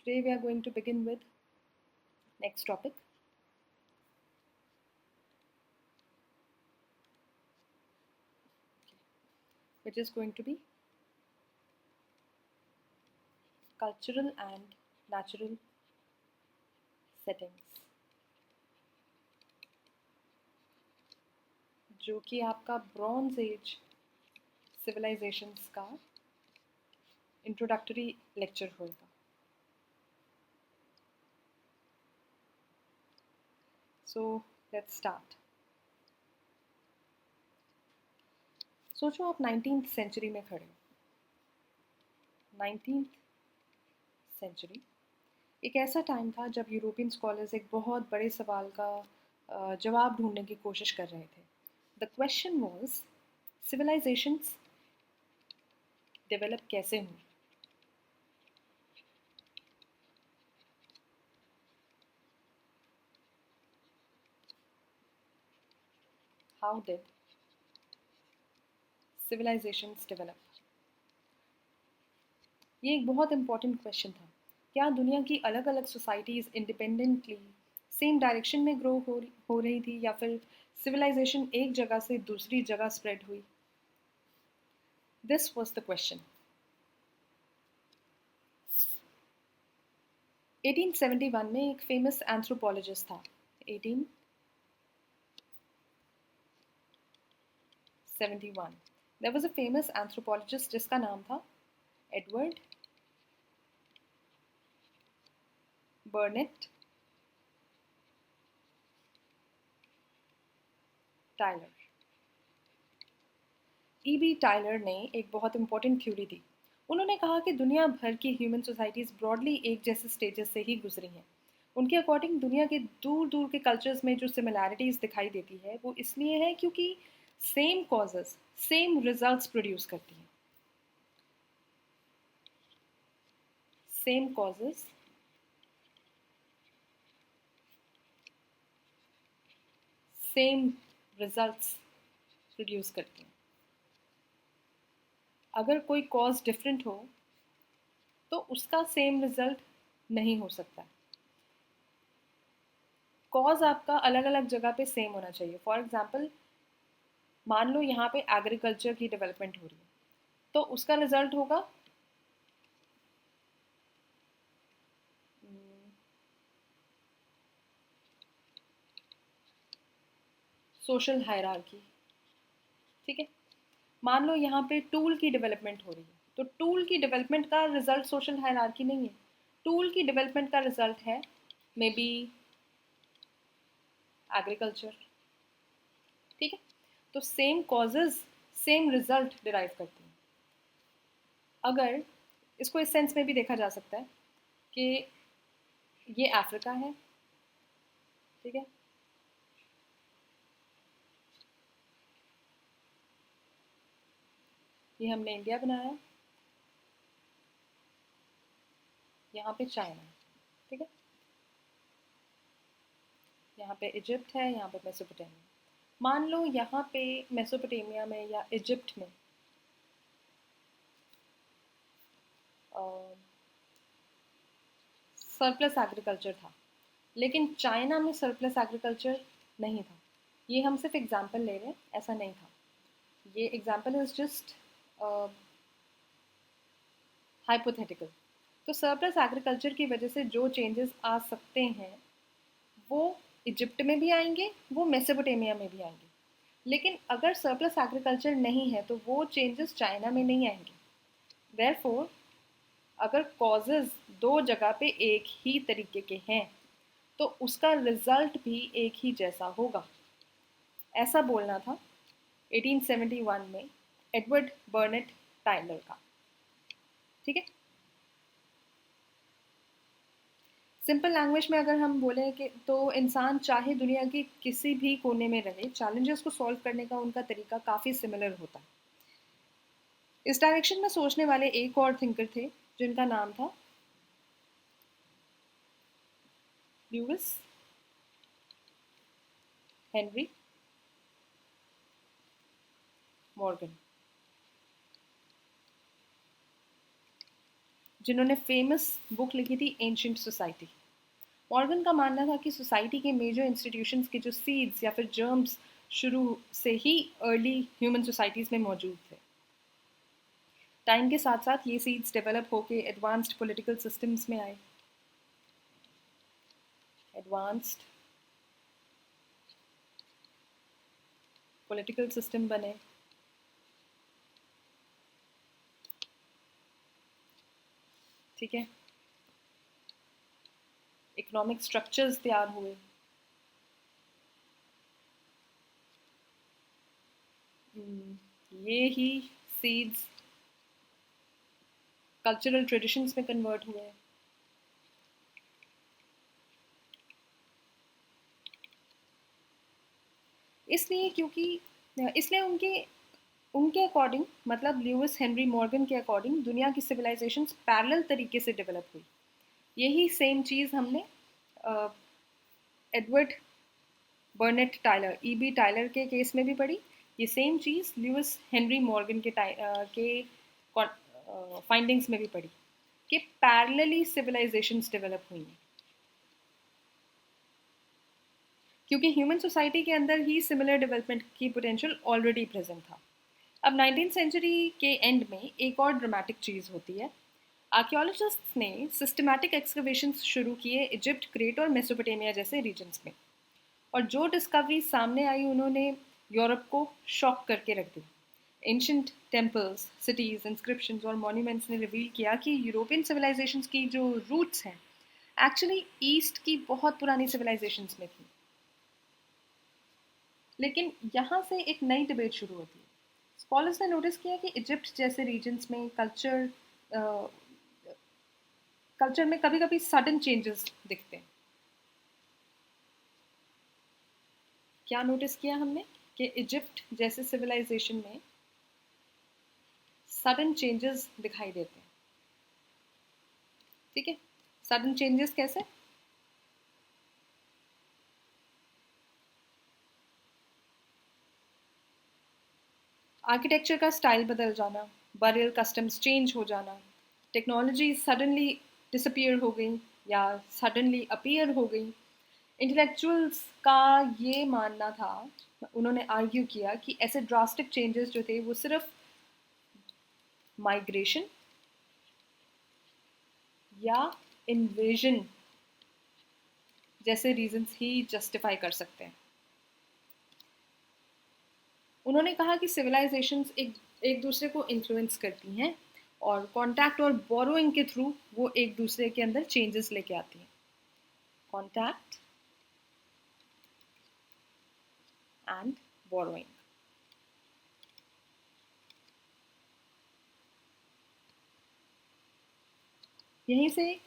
Today we are going to begin with next topic, which is going to be cultural and natural settings, जो कि आपका bronze age civilisations का introductory lecture होगा. So let's start. सोचो आप 19th century में खड़े हो. 19th सेंचुरी एक ऐसा टाइम था जब यूरोपियन स्कॉलर्स एक बहुत बड़े सवाल का जवाब ढूंढने की कोशिश कर रहे थे. The question was civilisations develop कैसे हुई. How did civilizations develop? ये एक बहुत इंपॉर्टेंट क्वेश्चन था. क्या दुनिया की अलग अलग सोसाइटीज़ इंडिपेंडेंटली सेम डायरेक्शन में ग्रो हो रही थी या फिर सिविलाइजेशन एक जगह से दूसरी जगह स्प्रेड हुई? This was the question. 1871 में एक फेमस एंथ्रोपोलॉजिस्ट था. 1871 there was a famous anthropologist जिसका नाम था Edward Burnett Tyler. E.B. Tyler ने एक बहुत इंपॉर्टेंट थ्योरी दी. उन्होंने कहा कि दुनिया भर की ह्यूमन सोसाइटीज़ ब्रॉडली एक जैसे स्टेजेस से ही गुजरी हैं. उनके अकॉर्डिंग दुनिया के दूर दूर के कल्चर्स में जो सिमिलैरिटीज़ दिखाई देती है वो इसलिए है क्योंकि same causes same results produce करती हैं. Same causes same results produce करती हैं. अगर कोई कॉज डिफरेंट हो तो उसका सेम रिजल्ट नहीं हो सकता. कॉज आपका अलग अलग जगह पे सेम होना चाहिए. फॉर एग्जाम्पल मान लो यहाँ पे एग्रीकल्चर की डेवलपमेंट हो रही है तो उसका रिजल्ट होगा सोशल हायरार्की. ठीक है. मान लो यहाँ पे टूल की डेवलपमेंट हो रही है तो टूल की डेवलपमेंट का रिजल्ट सोशल हायरार्की नहीं है. टूल की डेवलपमेंट का रिजल्ट है मे बी एग्रीकल्चर. ठीक है. तो same causes same result derive करते हैं. अगर इसको इस सेंस में भी देखा जा सकता है कि ये अफ्रीका है. ठीक है. ये हमने इंडिया बनाया. यहाँ पे चाइना है. ठीक है. यहाँ पे इजिप्ट है. यहाँ पे मेसोपोटामिया. मान लो यहाँ पे मेसोपोटामिया में या इजिप्ट में सरप्लस एग्रीकल्चर था लेकिन चाइना में सरप्लस एग्रीकल्चर नहीं था. ये हम सिर्फ एग्जांपल ले रहे हैं, ऐसा नहीं था. ये एग्जांपल इज जस्ट हाइपोथेटिकल. तो सरप्लस एग्रीकल्चर की वजह से जो चेंजेस आ सकते हैं वो इजिप्ट में भी आएंगे, वो मेसोपोटामिया में भी आएंगे. लेकिन अगर सरप्लस एग्रीकल्चर नहीं है तो वो चेंजेस चाइना में नहीं आएंगे. देयरफॉर अगर कॉजेज दो जगह पे एक ही तरीके के हैं तो उसका रिजल्ट भी एक ही जैसा होगा. ऐसा बोलना था 1871 में एडवर्ड बर्नेट टाइलर का. ठीक है. सिंपल लैंग्वेज में अगर हम बोलें कि तो इंसान चाहे दुनिया के किसी भी कोने में रहे, चैलेंजेस को सॉल्व करने का उनका तरीका काफ़ी सिमिलर होता है. इस डायरेक्शन में सोचने वाले एक और थिंकर थे जिनका नाम था ल्यूइस हेनरी मॉर्गन. जिन्होंने फेमस बुक लिखी थी एंशिएंट सोसाइटी। मॉर्गन का मानना था कि सोसाइटी के मेजर इंस्टीट्यूशंस के जो सीड्स या फिर जर्म्स शुरू से ही अर्ली ह्यूमन सोसाइटीज़ में मौजूद थे। टाइम के साथ साथ ये सीड्स डेवलप होके एडवांस्ड पॉलिटिकल सिस्टम्स में आए, एडवांस्ड पॉलिटिकल सिस्टम बने, ठीक है, इकोनॉमिक स्ट्रक्चर्स तैयार हुए, ये ही सीड्स कल्चरल ट्रेडिशंस में कन्वर्ट हुए। इसलिए क्योंकि इसलिए उनके उनके अकॉर्डिंग, मतलब ल्यूइस हेनरी मॉर्गन के अकॉर्डिंग, दुनिया की सिविलाइजेशंस पैरेलल तरीके से डेवलप हुई। यही सेम चीज़ हमने Edward Burnett Tylor, EB Tylor के केस में भी पढ़ी। ये सेम चीज़ ल्यूइस हेनरी मॉर्गन के फाइंडिंग्स में भी पढ़ी कि पैरेलली सिविलाइजेशंस डेवलप हुई हैं, क्योंकि ह्यूमन सोसाइटी के अंदर ही सिमिलर डेवलपमेंट की पोटेंशियल ऑलरेडी प्रेजेंट था। अब 19th सेंचुरी के एंड में एक और ड्रामेटिक चीज़ होती है। आर्कियोलॉजिस्ट्स ने सिस्टमैटिक एक्सकवेशंस शुरू किए इजिप्ट, क्रेट और मेसोपोटामिया जैसे रीजन्स में, और जो डिस्कवरी सामने आई उन्होंने यूरोप को शॉक करके रख दी। एंशंट टेम्पल्स, सिटीज़, इंस्क्रिप्शंस और मॉन्यूमेंट्स ने रिवील किया कि यूरोपियन सिविलाइजेशंस की जो रूट्स हैं एक्चुअली ईस्ट की बहुत पुरानी सिविलाइजेशंस में थी। लेकिन यहाँ से एक नई डिबेट शुरू होती है। स्कॉलर्स ने नोटिस किया कि इजिप्ट जैसे रीजन्स में कल्चर में कभी कभी सडन चेंजेस दिखते हैं। क्या नोटिस किया हमने कि इजिप्ट जैसे सिविलाइजेशन में सडन चेंजेस दिखाई देते हैं, ठीक है। सडन चेंजेस कैसे? आर्किटेक्चर का स्टाइल बदल जाना, बरियल कस्टम्स चेंज हो जाना, टेक्नोलॉजी सडनली डिसअपियर हो गई या सडनली अपीयर हो गई। इंटेलेक्चुअल्स का ये मानना था, उन्होंने आर्ग्यू किया कि ऐसे ड्रास्टिक चेंजेस जो थे वो सिर्फ माइग्रेशन या इन्वेजन जैसे रीजंस ही जस्टिफाई कर सकते हैं। उन्होंने कहा कि सिविलाइजेशंस एक दूसरे को इन्फ्लुएंस करती हैं और कॉन्टैक्ट और बोरोइंग के थ्रू वो एक दूसरे के अंदर चेंजेस लेके आती हैं। Contact and borrowing. यहीं से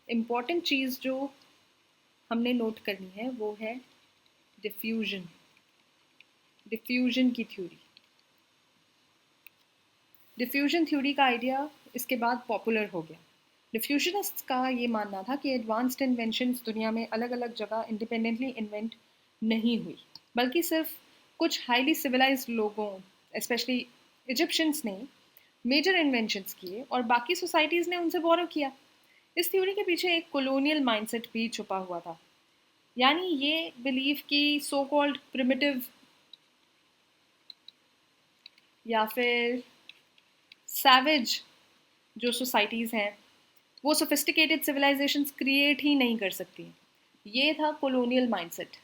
इम्पॉर्टेंट चीज़ जो हमने नोट करनी है वो है डिफ्यूजन, डिफ्यूजन की थ्योरी। डिफ्यूजन थ्योरी का आइडिया इसके बाद पॉपुलर हो गया। डिफ्यूजनिस्ट्स का ये मानना था कि एडवांस्ड इन्वेंशंस दुनिया में अलग अलग जगह इंडिपेंडेंटली इन्वेंट नहीं हुई, बल्कि सिर्फ कुछ हाईली सिविलाइज्ड लोगों, स्पेशली इजिप्शियंस ने मेजर इन्वेंशंस किए और बाकी सोसाइटीज़ ने उनसे बोरो किया। इस थ्योरी के पीछे एक कॉलोनियल माइंडसेट भी छुपा हुआ था, यानी ये बिलीव कि सो कॉल्ड प्रिमिटिव या फिर सैवेज जो सोसाइटीज़ हैं वो सोफिस्टिकेटेड सिविलाइजेशंस क्रिएट ही नहीं कर सकती। ये था कॉलोनियल माइंडसेट।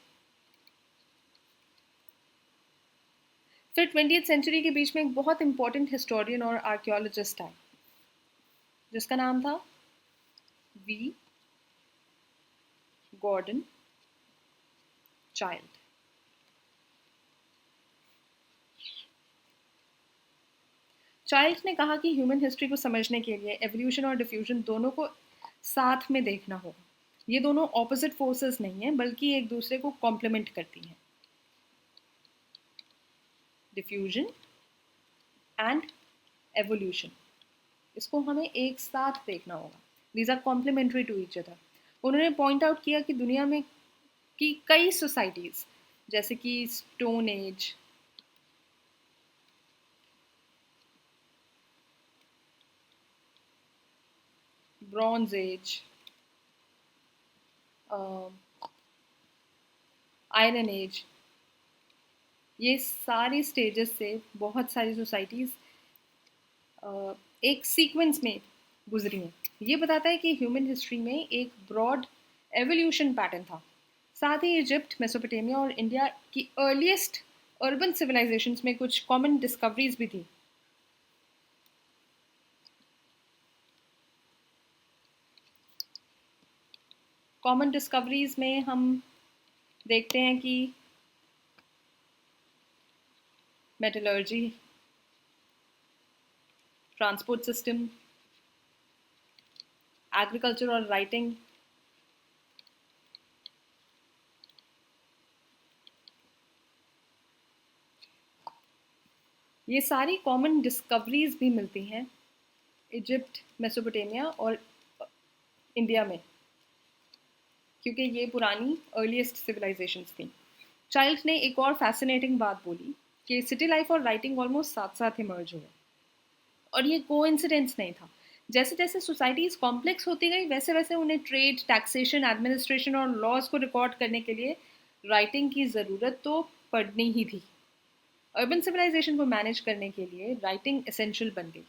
फिर 20th सेंचुरी के बीच में एक बहुत इंपॉर्टेंट हिस्टोरियन और आर्कियोलॉजिस्ट आए जिसका नाम था वी गॉर्डन चाइल्ड। चाइल्ड ने कहा कि ह्यूमन हिस्ट्री को समझने के लिए एवोल्यूशन और डिफ्यूजन दोनों को साथ में देखना होगा। ये दोनों ऑपोजिट फोर्सेस नहीं हैं बल्कि एक दूसरे को कॉम्प्लीमेंट करती हैं। डिफ्यूजन एंड एवोल्यूशन, इसको हमें एक साथ देखना होगा। These are complementary to each other. उन्होंने पॉइंट आउट किया कि दुनिया में की कई सोसाइटीज़ जैसे कि stone age, bronze age, iron age, ये सारी स्टेजेस से बहुत सारी सोसाइटीज़ एक सीक्वेंस में गुजरी हैं। ये बताता है कि ह्यूमन हिस्ट्री में एक ब्रॉड एवोल्यूशन पैटर्न था। साथ ही इजिप्ट, मेसोपोटामिया और इंडिया की अर्लीस्ट अर्बन सिविलाइजेशंस में कुछ कॉमन डिस्कवरीज भी थी। कॉमन डिस्कवरीज में हम देखते हैं कि मेटलर्जी, ट्रांसपोर्ट सिस्टम, एग्रीकल्चर और राइटिंग, ये सारी कॉमन डिस्कवरीज भी मिलती हैं इजिप्ट, मेसोपोटामिया और इंडिया में, क्योंकि ये पुरानी अर्लीस्ट सिविलाइजेशंस थी। चाइल्ड ने एक और फैसिनेटिंग बात बोली कि सिटी लाइफ और राइटिंग ऑलमोस्ट साथ साथ इमर्ज हुए, और ये कोइंसिडेंस नहीं था। जैसे जैसे सोसाइटीज़ कॉम्प्लेक्स होती गई, वैसे वैसे उन्हें ट्रेड, टैक्सेशन, एडमिनिस्ट्रेशन और लॉज को रिकॉर्ड करने के लिए राइटिंग की ज़रूरत तो पड़नी ही थी। अर्बन सिविलाइजेशन को मैनेज करने के लिए राइटिंग एसेंशियल बन गई।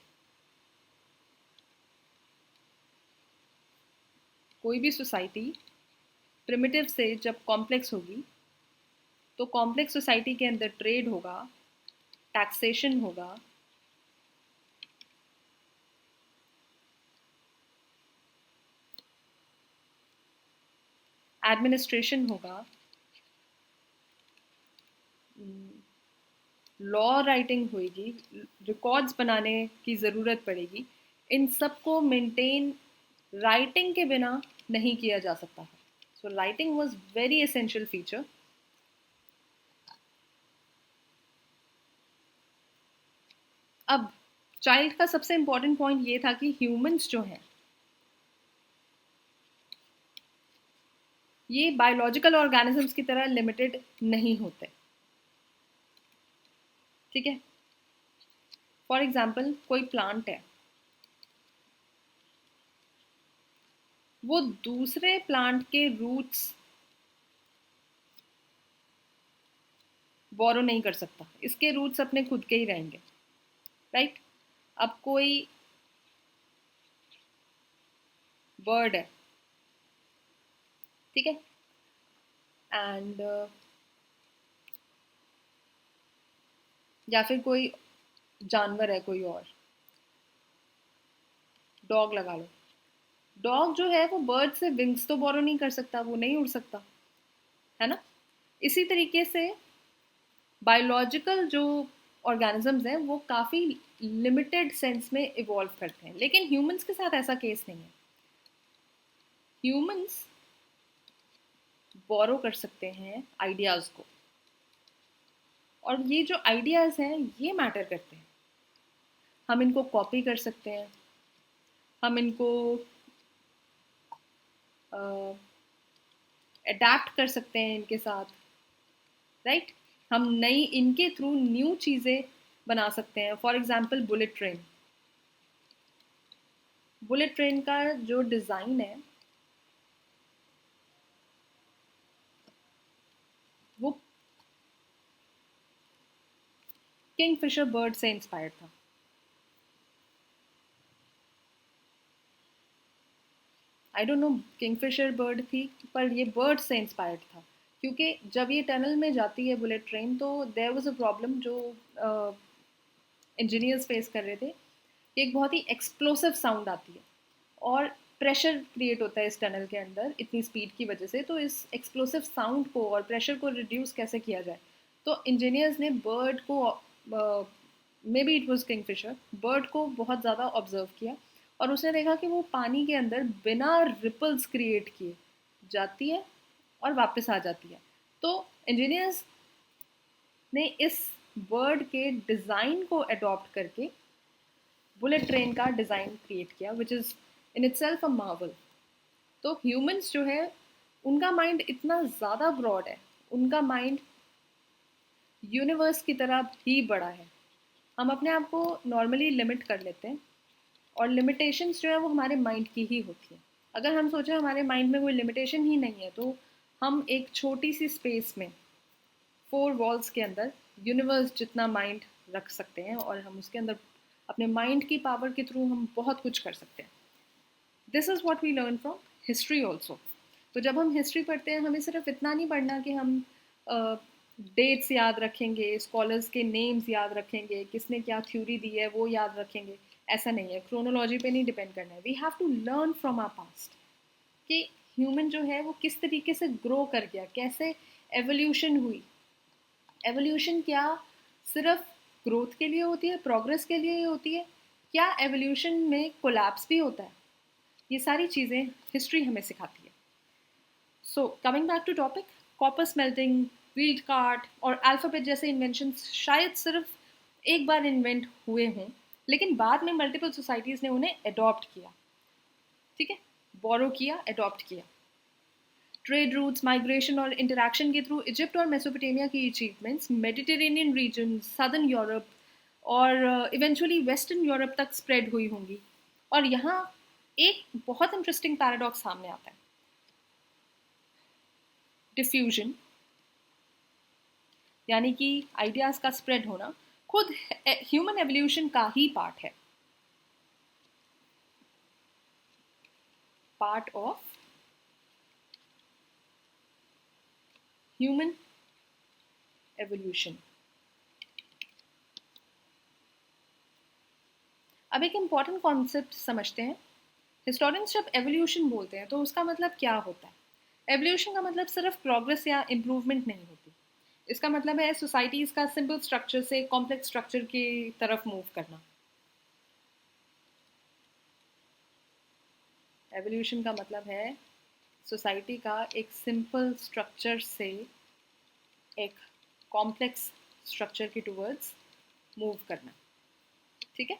कोई भी सोसाइटी प्रिमिटिव से जब कॉम्प्लेक्स होगी, तो कॉम्प्लेक्स सोसाइटी के अंदर ट्रेड होगा, टैक्सेशन होगा, एडमिनिस्ट्रेशन होगा, लॉ राइटिंग होगी, रिकॉर्ड्स बनाने की ज़रूरत पड़ेगी। इन सब को मेंटेन राइटिंग के बिना नहीं किया जा सकता है। So writing was very essential feature. अब चाइल्ड का सबसे इंपॉर्टेंट पॉइंट ये था कि ह्यूमंस जो हैं, ये बायोलॉजिकल ऑर्गेनिजम्स की तरह लिमिटेड नहीं होते। ठीक है, फॉर एग्जाम्पल कोई प्लांट है, वो दूसरे प्लांट के रूट्स बोरो नहीं कर सकता, इसके रूट्स अपने खुद के ही रहेंगे, राइट। अब कोई बर्ड है, ठीक है, एंड या फिर कोई जानवर है, कोई और डॉग लगा लो। डॉग जो है वो बर्ड से विंग्स तो बोरो नहीं कर सकता, वो नहीं उड़ सकता, है ना। इसी तरीके से बायोलॉजिकल जो ऑर्गेनिजम्स हैं वो काफ़ी लिमिटेड सेंस में इवॉल्व करते हैं, लेकिन ह्यूमंस के साथ ऐसा केस नहीं है। ह्यूमंस बोरो कर सकते हैं आइडियाज़ को, और ये जो आइडियाज़ हैं ये मैटर करते हैं। हम इनको कॉपी कर सकते हैं, हम इनको अडेप्ट कर सकते हैं इनके साथ, राइट। हम नई इनके थ्रू न्यू चीज़ें बना सकते हैं। For example bullet train. Bullet train का जो डिज़ाइन है वो किंगफिशर बर्ड से इंस्पायर्ड था। I don't know Kingfisher bird थी, पर ये बर्ड से इंस्पायर्ड था, क्योंकि जब ये टनल में जाती है बुलेट ट्रेन, तो देयर वाज अ प्रॉब्लम जो इंजीनियर्स फेस कर रहे थे कि एक बहुत ही एक्सप्लोसिव साउंड आती है और प्रेशर क्रिएट होता है इस टनल के अंदर इतनी स्पीड की वजह से। तो इस एक्सप्लोसिव साउंड को और प्रेशर को रिड्यूस कैसे किया जाए, तो इंजीनियर्स ने बर्ड को, may be it was Kingfisher, bird को बहुत ज़्यादा ऑब्जर्व किया, और उसने देखा कि वो पानी के अंदर बिना रिपल्स क्रिएट किए जाती है और वापस आ जाती है। तो इंजीनियर्स ने इस बर्ड के डिज़ाइन को अडॉप्ट करके बुलेट ट्रेन का डिज़ाइन क्रिएट किया, which is in itself a Marvel. तो ह्यूमंस जो है उनका माइंड इतना ज़्यादा ब्रॉड है, उनका माइंड यूनिवर्स की तरह भी बड़ा है। हम अपने आप को नॉर्मली लिमिट कर लेते हैं और लिमिटेशंस जो है वो हमारे माइंड की ही होती है। अगर हम सोचें हमारे माइंड में कोई लिमिटेशन ही नहीं है तो हम एक छोटी सी स्पेस में 4 वॉल्स के अंदर यूनिवर्स जितना माइंड रख सकते हैं और हम उसके अंदर अपने माइंड की पावर के थ्रू हम बहुत कुछ कर सकते हैं। This is what we learn from history also. तो जब हम हिस्ट्री पढ़ते हैं हमें सिर्फ इतना नहीं पढ़ना कि हम डेट्स याद रखेंगे, स्कॉलर्स के नेम्स याद रखेंगे, किसने क्या थ्योरी दी है वो याद रखेंगे। ऐसा नहीं है, क्रोनोलॉजी पे नहीं डिपेंड करना है। We have to learn from our past कि ह्यूमन जो है वो किस तरीके से ग्रो कर गया, कैसे एवोल्यूशन हुई। एवोल्यूशन क्या सिर्फ ग्रोथ के लिए होती है, प्रोग्रेस के लिए होती है, क्या एवोल्यूशन में कोलैप्स भी होता है? ये सारी चीज़ें हिस्ट्री हमें सिखाती है। So coming back to topic, copper smelting, wheeled cart और अल्फ़ाबेट जैसे इन्वेंशंस शायद सिर्फ एक बार इन्वेंट हुए हों, लेकिन बाद में मल्टीपल सोसाइटीज़ ने उन्हें अडॉप्ट किया। ठीक है, बोरो किया, अडॉप्ट किया। ट्रेड रूट्स, माइग्रेशन और इंटरैक्शन के थ्रू इजिप्ट और मेसोपोटामिया की achievements Mediterranean reason, southern Europe और इवेंचुअली वेस्टर्न यूरोप तक स्प्रेड हुई होंगी। और यहाँ एक बहुत इंटरेस्टिंग पैराडॉक्स सामने आता है, डिफ्यूजन, यानी कि आइडियाज का स्प्रेड होना खुद ह्यूमन एवोल्यूशन का ही पार्ट है, पार्ट ऑफ ह्यूमन एवोल्यूशन। अब एक इम्पॉर्टेंट कॉन्सेप्ट समझते हैं। हिस्टोरियंस जब एवोल्यूशन बोलते हैं तो उसका मतलब क्या होता है? एवोल्यूशन का मतलब सिर्फ प्रोग्रेस या इम्प्रूवमेंट नहीं होती। इसका मतलब है सोसाइटीज़ का सिंपल स्ट्रक्चर से कॉम्प्लेक्स स्ट्रक्चर की तरफ मूव करना। एवोल्यूशन का मतलब है सोसाइटी का एक सिंपल स्ट्रक्चर से एक कॉम्प्लेक्स स्ट्रक्चर की टूवर्ड्स मूव करना। ठीक है,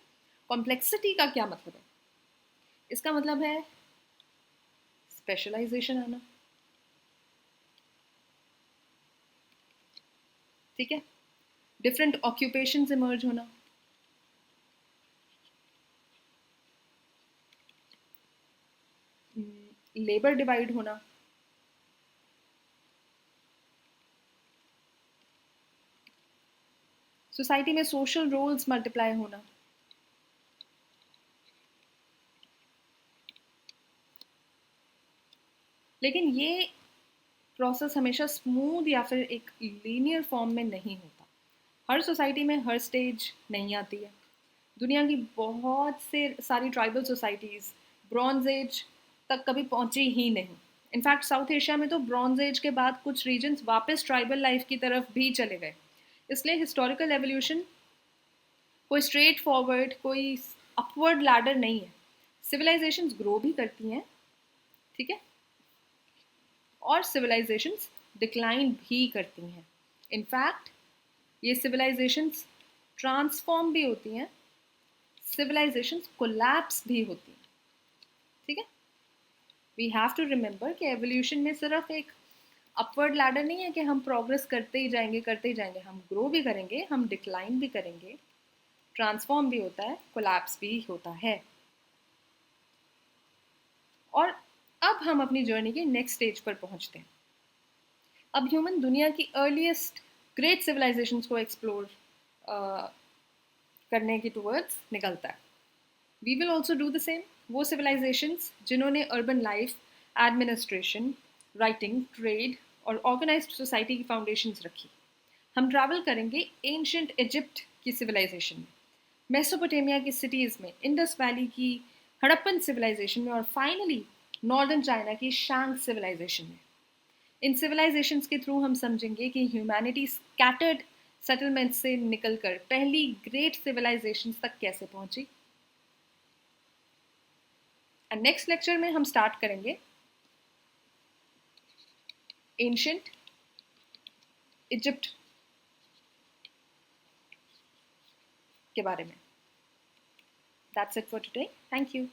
कॉम्प्लेक्सिटी का क्या मतलब है? इसका मतलब है स्पेशलाइजेशन आना। ठीक है, डिफरेंट ऑक्यूपेशंस इमर्ज होना, लेबर डिवाइड होना, सोसाइटी में सोशल रोल्स मल्टीप्लाई होना। लेकिन ये प्रोसेस हमेशा स्मूथ या फिर एक लीनियर फॉर्म में नहीं होता। हर सोसाइटी में हर स्टेज नहीं आती है। दुनिया की बहुत से सारी ट्राइबल सोसाइटीज़ ब्रॉन्ज एज तक कभी पहुंची ही नहीं। इनफैक्ट साउथ एशिया में तो ब्रॉन्ज एज के बाद कुछ रीजन्स वापस ट्राइबल लाइफ की तरफ भी चले गए। इसलिए हिस्टोरिकल एवोल्यूशन कोई स्ट्रेट फॉरवर्ड, कोई अपवर्ड लैडर नहीं है। सिविलाइजेशंस ग्रो भी करती हैं, ठीक है, और सिविलाइजेशंस डिक्लाइन भी करती हैं। इनफैक्ट ये सिविलाइजेशंस ट्रांसफॉर्म भी होती हैं, सिविलाइजेशंस कोलैप्स भी होती हैं। ठीक है, वी हैव टू रिमेंबर कि एवोल्यूशन में सिर्फ एक अपवर्ड लैडर नहीं है कि हम प्रोग्रेस करते ही जाएंगे करते ही जाएंगे। हम ग्रो भी करेंगे, हम डिक्लाइन भी करेंगे, ट्रांसफॉर्म भी होता है, कोलैप्स भी होता है। और अब हम अपनी जर्नी के नेक्स्ट स्टेज पर पहुंचते हैं। अब ह्यूमन दुनिया की अर्लीस्ट ग्रेट सिविलाइजेशंस को एक्सप्लोर करने की टूवर्ड्स निकलता है। We will also do the same. वो सिविलाइजेशंस जिन्होंने urban life, administration, writing, trade और ऑर्गेनाइज्ड सोसाइटी की फाउंडेशंस रखी। हम ट्रैवल करेंगे एंशियंट इजिप्ट की सिविलाइजेशन में, मेसोपोटामिया की सिटीज़ में, इंडस वैली की हड़प्पन सिविलाइजेशन में और फाइनली नॉर्दर्न चाइना की शांग सिविलाइजेशन में। इन सिविलाइजेशंस के थ्रू हम समझेंगे कि ह्यूमैनिटी स्कैटर्ड सेटलमेंट से निकलकर पहली ग्रेट सिविलाइजेशंस तक कैसे पहुंची। एंड नेक्स्ट लेक्चर में हम स्टार्ट करेंगे एंशियंट इजिप्ट के बारे में। That's it for today. Thank you.